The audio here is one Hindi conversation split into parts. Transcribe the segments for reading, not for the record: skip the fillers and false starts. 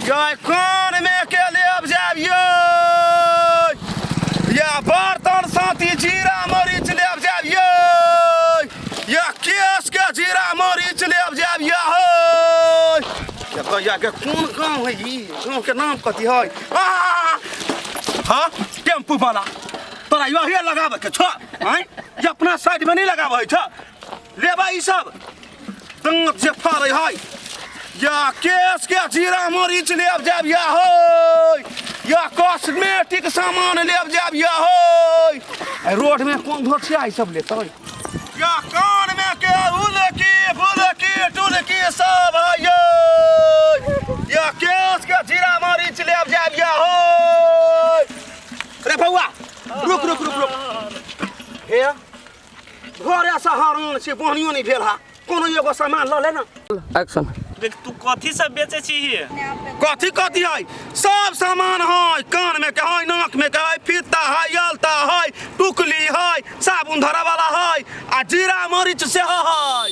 या कान में के लेब जाब यो या बर्तन साथी जीरा मरीच लेब जाब यो या केस के जीरा मरीच लेब जाब यो या के कौन गाँव है ये गाँव के नाम कथी है हाँ टेम्पू वाला तोरा यही लगाबे के छ ये अपना साइड में नहीं लगाबे छ लेबा ई सब तंग से फाड़े है या केस के जीरा मरीच लेब जाब या हो या कॉस्मेटिक सामान लेब जाब या हो रोड में कौन भोटिया ई सब लेते या कान में के उलकी फुलकी टुलकी सब है या केस के जीरा मरीच लेब जाब या हो रे बउआ रुक रुक रुक रुक हे घर ऐसा हरान से बहनियो नहीं भेल हा कोनो एगो सामान ल ले ना एक्शन देख तू कथी सब बेचे छी कथी कथी है सब सामान है कान में के है नाक में के है फीता है अलता है टुकली है साबुन धरा वाला है आ जीरा मरीच से है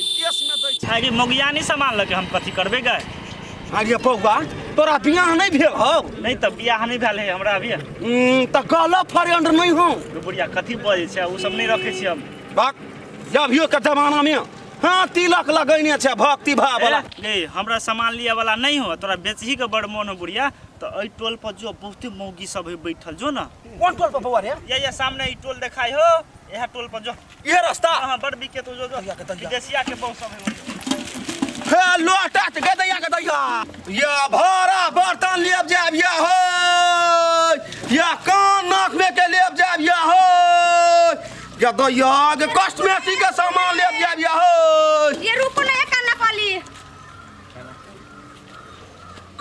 केस में दै छै आगे मोगियानी सामान लगे हम कथी करबे गए अरे बउआ तोरा बियाह नहीं भेल हो नहीं त बियाह नहीं भेल है हमरा अभी त गला फ्रेंड नहीं हो बुढ़िया कथी बजे छै उ सब नहीं रखे छी हम बाक अभियो के जमाना में हाँ तिलक लगैने छै भक्ति भाव वाला ए हमरा सामान लिया वाला नहीं हो तोरा बेचही के बड़ मन हो बुढ़िया तो ए टोल पर जो बहुते मौगी सब है बैठल जो ना कौन टोल पर बउआ रे ये सामने ई टोल देखाई हो यह टोल पर जो ये रास्ता हां बड़ बिके तो जो विदेशिया के बहुत सब है हे लोटा के दैया के दैया या भाड़ा बर्तन लेब जाब या हो या कान नाक में के लेब जाब या हो या दैया के कॉस्मेटिक के सामान लेब जाब या हो ये रुको ना एक काना पाली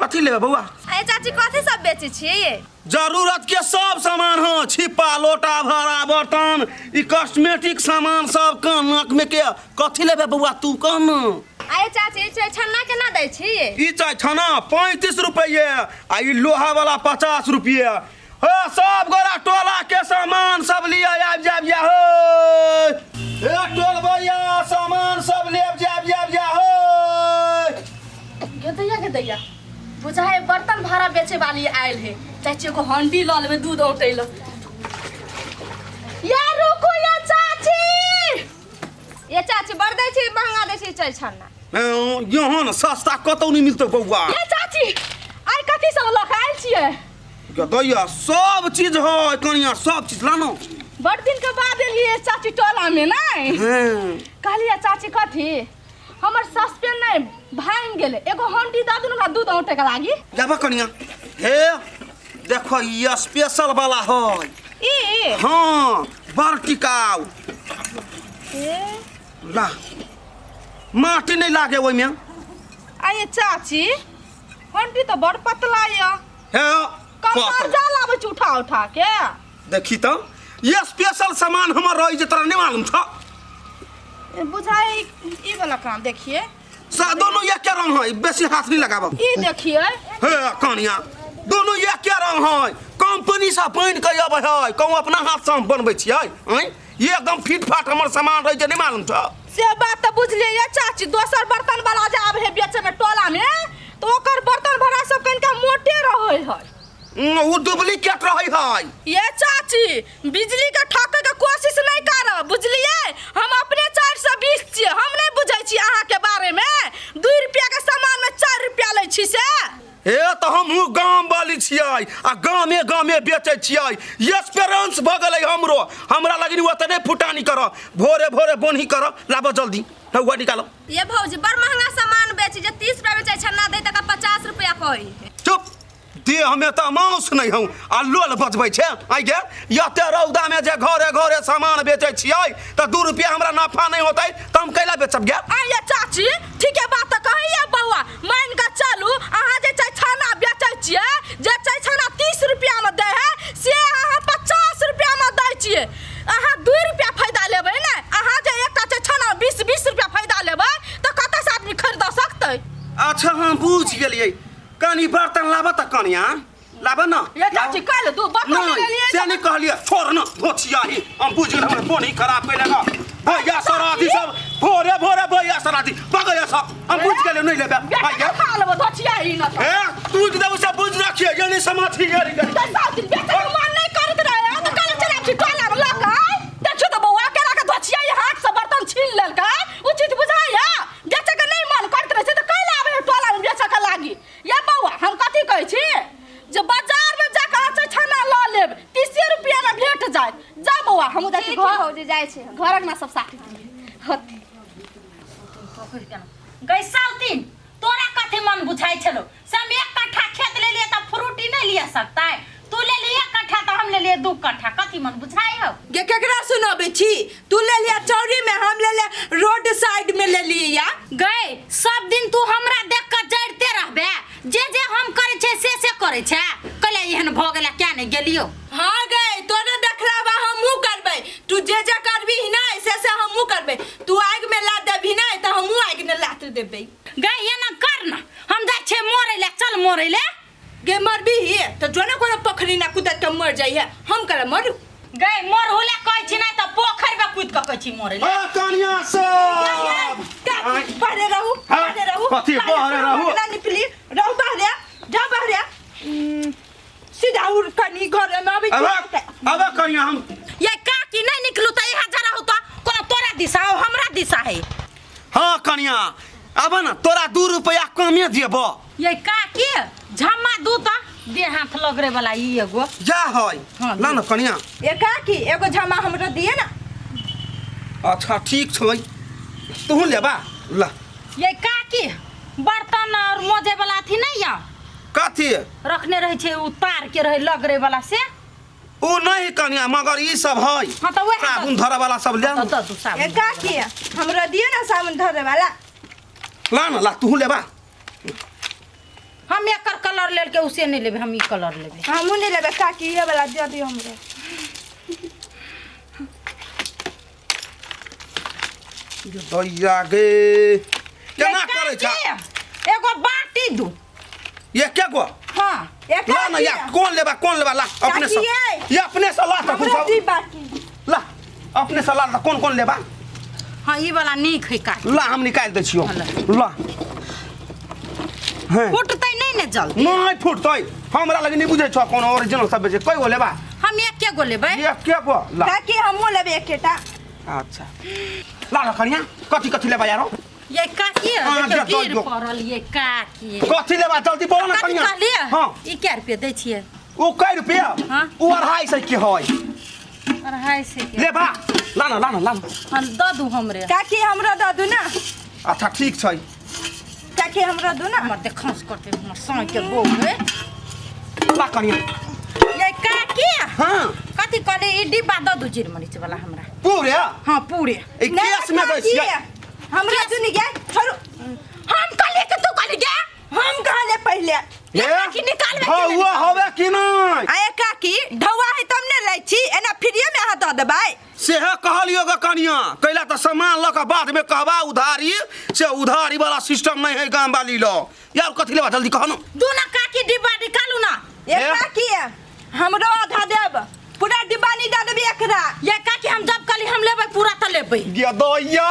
कथी लेब बउआ अरे चाची कथी सब बेचे छिए जरूरत के सब सामान हो छिपा लोटा भाड़ा बर्तन ई कॉस्मेटिक सामान सब कान नाक में के कथी लेबे बउआ तू कौन अरे चाची चाय छन्ना केना दै छिए ई चाय छना 35 रुपये आ ई लोहा वाला 50 रुपये हो सब गोरा टोला के सामान सब लिया आब जाब या हो ए टोल भैया सामान सब लेब जाब या हो के दैया बुझाए बर्तन भाड़ा बेचे वाली आयल है चाची को हंडी ल लेबे दूध औटेल यार रुको या चाची बढ़ दै छी महंगा दै छी चाय छन्ना यहाँ न सस्ता कतौ नहीं मिलते बउआ ये चाची आइ कथी सब लखाइल छिए दैया सब चीज है कनिया सब चीज लानो बड़ दिन के बाद एलिए चाची टोला में नहीं कहलिए चाची कथी हमर सस्पेन नहीं भांग गेले एगो हंडी द दू हमरा दूध औटे के लागी जाबा कनिया हे देखो ये स्पेशल वाला है ई हां बड़ टिकाऊ ए ला माटी नहीं लागे ओइ में आये चाची हंडी तो बड़ पतला है हे कमर जाला बे उठा उठा के देखी तो ये स्पेशल सामान हमर रही जे तोरा नहीं मालूम छ बुझाए ई वाला काम देखिए सा दोनों ये क्या रंग है बेसी हाथ नहीं लगाबो ई देखिए हे कनिया दोनों ये क्या रंग है कंपनी से पेंट के आबे है कहूं अपना हाथ से हम बनबै छियै ये एकदम फिट फाट हमर सामान रही जे नहीं मालूम छ से बात तो बुझलिए ये चाची दोसर बर्तन वाला जे आब है बेचे में टोला में तो ओकर बर्तन भरा सब कनिका मोटे रहै है वो डुप्लीकेट रही है ये चाची बिजली के ठोके के कोशिश नहीं करब बुझलिए हम अपने 420 छिए हम नहीं बुझै छी अहाँ के बारे में 2 रुपया के सामान में 4 रुपया लै छी से हे तो हम गांव वाली छियै आ गामे बेचै छियै एक्सपीरियंस भ गेलै हमरो हमरा लगिन ओतने फुटानी कर भोरे भोरे बोनही कर लाबो जल्दी हुआ निकालो ये भौजी बड़ महंगा सामान बेची जे 30 रुपया बेचै छन्ना दे तक 50 रुपया कही चुप दे हमें तो मांस नहीं हूँ आ लोल बचबै छै आइ गे यते रौदा में जे घरे घरे सामान बेचै छियै तो 2 रुपया हमरा नफा नहीं होतै त हम कैला बेचब गे आये चाची ठीक है बात कहिए बउआ मान के चलू अहाँ जे चाय छाना बेचै छियै जे चाय छाना 30 रुपया में दे है से अहाँ 50 रुपया में दै छियै अहाँ 2 रुपया फायदा लेबै ने अहाँ जे एकटा चाय छाना 20 रुपया फायदा लेबै तो कतऽ से आदमी खरीद सकतै अच्छा हम बुझ गेलियै कनी बर्तन लाबा त कनिया लाबा न ये चाची कल दू बर्तन ले लिए से नहीं कहलिए छोड़ न धोछिया ही हम बुझ गेल हमर बोनी खराब कैलेगा भैया सराधी सब भोरे भोरे भैया सराधी पगैया सब हम बुझ गेल नहीं लेबे भैया खा लेबो धचिया ही ना ए तू तो उसे बुझ रखिए ये नहीं समाथी यारी कैसा दिन बेटा मन नहीं करत रहे तो कल चला छिटवाला वाला का देखो तो बउआ के रखा धचिया ही हाथ से बर्तन छीन लेल का उ चीज बुझाया बेचे के नहीं मन करत रहे तो कल आवे टोला में बेचे के लागी या बउआ हम कथि कहै छी जे बाजार में जाके आचे छाना ल लेब 30 रुपया में भेट जाय जा बउआ हम जाके घर हो जे जाय छै घरक ना सब साथी होती गैसाउतीन तोरा कथी मन बुझाई छलो सब एक कट्ठा खेत ले लिए त फ्रूटी नहीं लिया सकता है तू ले लिए कट्ठा तो हम ले लिए 2 कट्ठा कथी मन बुझाई हो गे केकरा सुनाबे छी तू ले लिया चौरी में हम ले ले रोड साइड में ले लिए या गए सब दिन तू हमरा देख के जड़ते रहबे जे हम करे छे से करे छे कले एहन भ गेला क्या नहीं गेलियो हां गए तोरे देखला बा हमहू करबे तू जे करबी ना से हमहू करबे तू आग में ला देबी ना त हमहू आग में लात देबे गए ये ना करना हम जा छे मोरे ले चल मोरे ले गे मरबी ही तो जोने कोनो पोखरी ना कूद के मर जाई है हम करे मरू गए मोर होले कहै छी ना त पोखर में कूद के कहै छी मोरे ले ए कनिया सब पहले रहू कथी पहले रहू ना निकली रहू बाहरे जा बाहरे सीधा उड़ कनी घर में आबी अब कनिया हम ये काकी नहीं निकलू त यहाँ जरा हो तो कोनो तोरा दिशा हो हमरा दिशा है हां कनिया अब ना तोरा 2 रुपया कमे देबो ये काकी झम्मा दू त दे हाथ लगरे वाला ई एगो जा होय हाँ, ला ना कनिया ए काकी एगो झमा हमरा दिए ना अच्छा ठीक छै तू लेबा ला ये काकी बर्तन और मोजे वाला थी नहीं या कथी रखने रहे छे उतार के रहे लगरे वाला से ओ नहीं कनिया मगर ई सब है हां त वह साबुन धरे वाला सब ले त दू ए साबुन काकी हमरा दिए ना साबुन धरे वाला ला ना ला तू लेबा हम एकर कलर लेल के उसे नहीं लेबे हम ई कलर लेबे हमहू नहीं लेबे काकी ये वाला दे दियो हमरे दैया गे केना करे छ एगो बाटी दू ये क्या गो हां एक ला ना या कौन लेबा ला अपने से ये अपने से ला तो हमरा दी बाकी ला अपने से ला कौन लेबा हां ई वाला नीक है का ला हम निकाल दे छियो ला हैं फुटतै नहीं ने जल्दी नहीं फुटतै हमरा लगे नहीं बुझे छ कोनो ओरिजिनल सब बेचे कई गो लेबा हम एक के गो लेबै ये क्या गो ला काकी हमहू लेबे एकेटा अच्छा ला ना कनिया कथी लेबा यारो ये काकी हाँ, देखियो दे, गिर दो। पड़ल ये काकी कथी लेबा जल्दी बोलो ना कनिया हां ई क्या रुपया दै छियै ओ कई रुपया हाँ। ओ 250 के होय 250 के लेबा ला ना हम द दू हमरे काकी हमरा द दू ना अच्छा ठीक छै काकी हमरा दू ना हमर देखौस करते हमर साई के बौ है ला कनिया ये काकी हां कथी करे ई डिब्बा द दू जीर मरीच वाला हमरा पूरे हां पूरे ए केस में दै छियै हमरा सुनी गे छोड़ू हम कहले के तू कहले गे हम कहले पहले ये काकी निकालबे हौवा होवे कि नहीं आए काकी ढौआ है तब ने लै छी एना फ्रीए में हाथ द देबै सेहे कहलियो ग कनिया कैला त सामान ल के बाद में कहबा उधारी से उधारी वाला सिस्टम नहीं है गांव वाली लो यार कथी लेबा जल्दी कह न दू ना काकी डिब्बा निकालू ना ए काकी हमरो आधा देब पूरा डिब्बा नहीं दे देबी एकरा ये काकी हम जब कली हम लेबै पूरा त लेबै गे दैया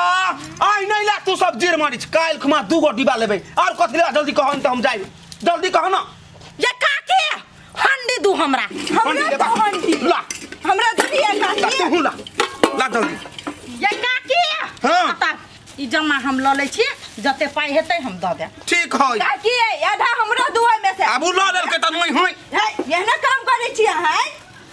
आई नहीं ला तू सब जीर मारी काल खुमा 2 गो डिब्बा लेबै और कथी लेबा जल्दी कह न त हम जाई जल्दी कह न ये काकी हंडी दू हमरा हमरा लेबा तो हंडी ला हमरा दुनिया ला काकी तू ला जल्दी ये काकी हाँ। पता ई जमा हम ल लै छी जते पाई हेतै हम द देब ठीक है काकी आधा हमरा दुआ में से आबू ला लेल के त नहीं होय है यहना काम करे छी है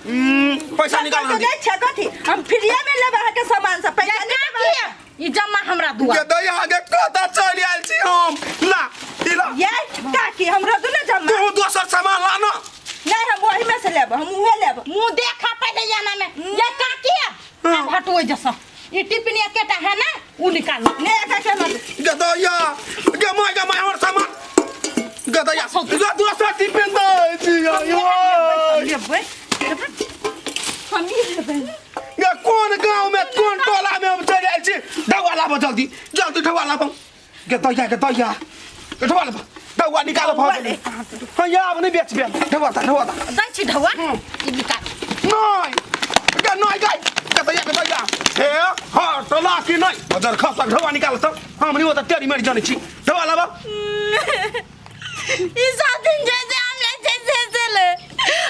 पैसा निकाल जल्दी दे कथी हम फ्रीए में लेबे के सामान से पैसा ये नहीं काकी देबै ई जमा हमरा दुआ गे दैया आगे कता चल आइल छी हम ला ई ला ये काकी हमरा दुना जमा तू दोसर सामान ला ना नहीं हम वही में से लेब हम उहे लेब मुंह देखा पहले जाना में ये काकी अब हटोय जसा ई टिफिन केटा है ना उ निकाल ने काकी मत गदया गमाय हमर सामान गदया दोसर टिफिन दे छी यो लेबै हम ही लेबै ये कौन गांव में कौन टोला में हम चल आइल छी ढवा लाबो जल्दी ढवा लाबो गदया ढवा लाबो ढवा निकालो भाई हां या अब नहीं बेच ढवा दै छी ढवा ई निकाल नहीं गदया हे हां टोला की नहीं बदर खसक ढवा निकाल त हम नहीं होता तेरी मेरी जाने छी ढवा लाबो ई सब दिन जैसे हम ले जैसे ले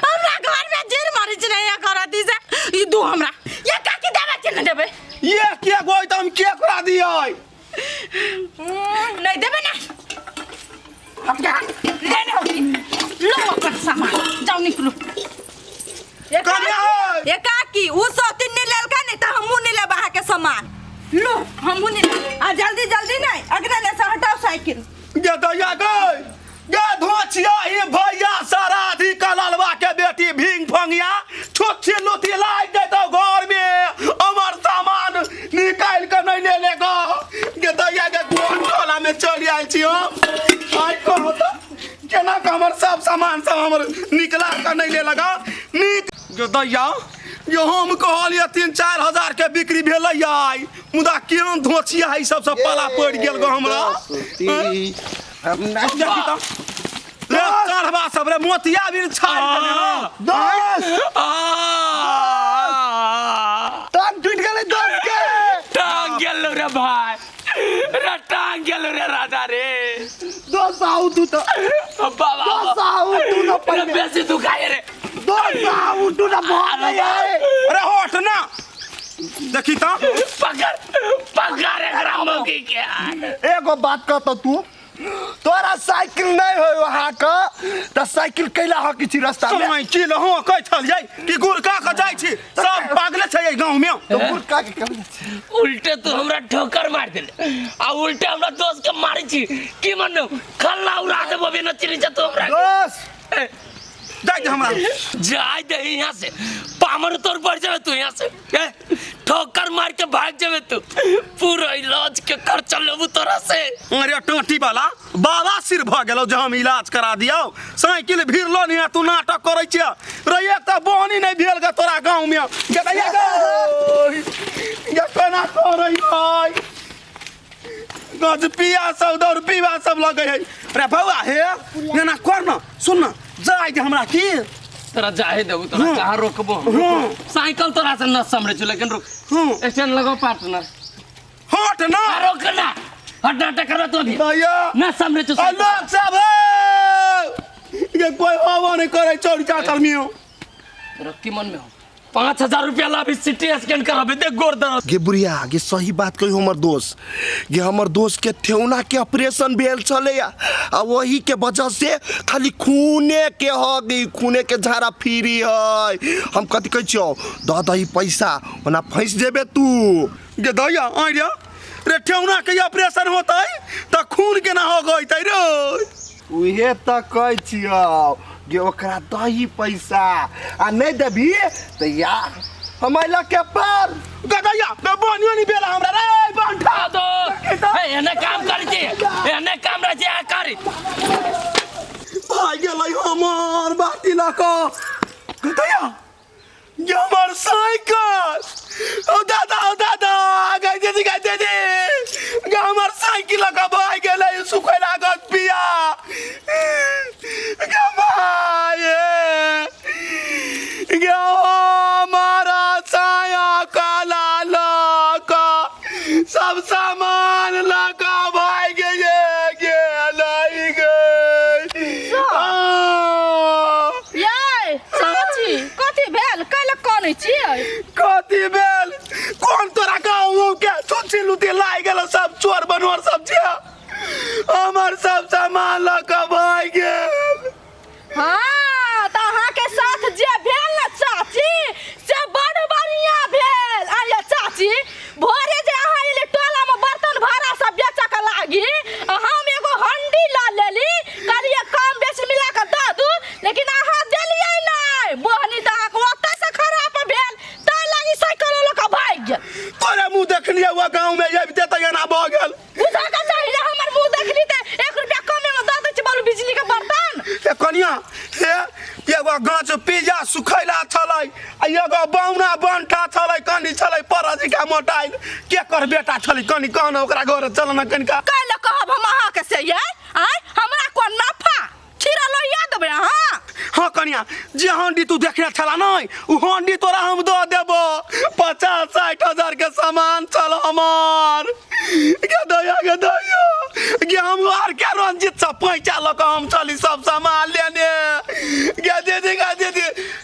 हमरा घर में जीर मारी छ नहीं करती से ई दू हमरा ये का की देबे छ न देबे ये क्या गोई त हम के करा दियै नहीं देबे ना हट जा ले लो अपन सामान जाओ निकलो ये काकी उ सोतिन ने लेल का नहीं त हमहु ने ले बाहा के सामान लो हमहु ने आ जल्दी जल्दी नहीं अगला ने से हटाओ साइकिल गे दैया गे धोचिया ही भैया सारा धी कललवा के बेटी भींग फंगिया छोटी लोटी लाई दे तो घर में हमर सामान निकाल के नहीं ले लेगा गे दैया के कोन टोला में चली आइल छी हम आई कहो त केना के हमर सब सामान सब हमर निकला के नहीं ले लगा नीक गे दैया यो हम कहलिए 3-4 हजार के बिक्री भेलै आई मुदा केहन धोचिया है सब पाला पड़ गेल गो हमरा हम नाच देखी त रे चढ़वा सब रे मोतिया भी छाड़ देने दोस्त टांग टूट गेलै दोस्त के टांग गेल रे भाई रे टांग गेल रे राजा रे दोस्त आउ तू तो बाबा दोस्त आउ तू ना रे पहले बेसी दुखाए रे दोस्त आउ तू ना बहुत है अरे होठ ना देखी त पकड़ एकरा मौकी के एगो बात कहतो तू तोरा साइकिल नहीं हो वहां का त साइकिल कैला ह किछि रास्ता में समय की ल हो कह छल जाय कि गुरका के जाय छी सब पागले छै ए गांव में तो गुरका के कभी उल्टे तो हमरा ठोकर मार देले आ उल्टे हमरा दोस्त के मारी छी की मन्नो खल्ला उड़ा देबो बिना चिनी छ तो हमरा दोस्त जाय दे हमरा जाय दे यहां से पामर तोर पड़ जावे तू यहां से ठोकर मार के भाग जावे तू पूरा इलाज के खर्चा लेबू तोरा से अरे टोटी वाला बाबा सिर भ गेलो जे हम इलाज करा दियो साइकिल भिरलो नहीं तू नाटक करै छ रे एक त बोहनी नहीं भेल ग तोरा गांव में के दैया ग ये केना करै भाई गज पिया सब दौर पीवा सब लगे है रे बौआ हे एना कर न सुन न जाय दे हमरा की तोरा जाहे देबू तोरा कहां रोकबो साइकिल तोरा से न समझे छ लेकिन रुक स्टैंड लगाओ पार्टनर हट ना रोक ना हट ना कर तो भी दैया न समझे छ लोग सब ये कोई हवा नहीं करे चोरी चाचल मियो तोरा की मन में हो 5000 रुपया ला भी सिटी स्कैन कराबे दे गोरदर गे बुढ़िया गे सही बात कही हमर दोस्त गे हमर दोस्त के ठेउना के ऑपरेशन भेल छले आ वही के वजह से खाली खूने के हो गई खूने के झाड़ा फिरी है हम कथि कहै छियो द दही पैसा ओना फंस जेबे तू गे दैया आई रे ठेउना के ऑपरेशन होतै त खून केना हो गइतै रे उहे त कहै छियो गे ओकरा दही पैसा आ नहीं देबी त यार हमैला के पर गदैया बे बनियो नहीं बेला हमरा रे बंठा दो एने काम करी छी एने काम रह जे करी भाई गेलै हमर बाटी लको गदैया ये हमर साइकिल ओ दादा गई दे गे हमर साइकिल लका भाई गेलै सुखै लागत पिया गे भाई गे हमारा साया काला लका सब सामान लका भाई गे लाई गई ये चाची कथि भेल कैला कोन छियै कथी भेल कौन तोरा गाँव के छुच्छी लुटी लाई गेल सब चोर बनोर सब छै हमर सब सामान लक भाई गेल हाँ त अहाँ के साथ जे भेल न चाची से बड़ बढ़िया भेल अरे चाची भोरे जे अहाँ इले टोला में बर्तन भाड़ा सब बेचऽ के लागी हम एगो हंडी ला लेली करिए कम बेसी मिला के द दू लेकिन अहाँ देलियै नहीं बोहनी त अहाँ ओतै से खराब भेल तै लागी साइकिल लक भाग गेल तोरे मुंह देखलिए वो गाँव में ये देते एना भ गेल बुझा के चाहिए हमर मुंह देखली त 1 रुपया कम में द दै छी बोलू बिजली के बर्तन ए कनिया हे एगो गाछ पिज्जा सुखैला छलै आ एगो बौना बंठा छलै कनी छलै परजी के मोटाइल के कर बेटा छलै कनी कहन ओकरा घर चल न कनिका कैला कहब हम अहाँ के से ये आय हमरा कोन नफा खीरा लोहिया देबै अहाँ हाँ कनिया जे हंडी तू देखने छला नहीं उ हंडी तोरा हम दो देबो 50-60 हजार के सामान चल हमार गे दैया कि हम और क्या रंजित सब पैसा लगा हम चली सब सामान लेने क्या दे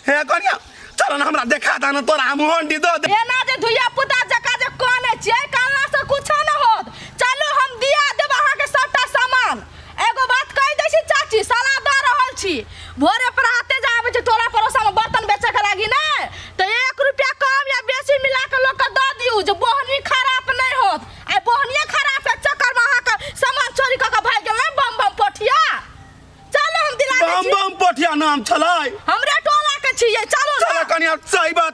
हे कनिया चल ना हमरा देखा दा ना तोरा हम हंडी दो दे एना जे धुइया पुता जका जे कोने छियै कालना से कुछ न होत चलू हम दिया देब अहाँ के सबटा सामान एगो बात कहि दै छी चाची साला द रहल छी भोरे प्राते जाबे छी टोला पड़ोसा में बर्तन बेचे के लागी नै त 1 रुपया कम या बेसी मिला के लोग के द दियौ जे बोहनी खराब नै होत आ बोहनिए खराब के चक्कर में अहाँ के सामान चोरी क के भाग गेल नै बम बम पोठिया चलो हम दिला दै छी बम बम पोठिया नाम छलै हमरे टोला के छियै चलो चल कनिया सही बात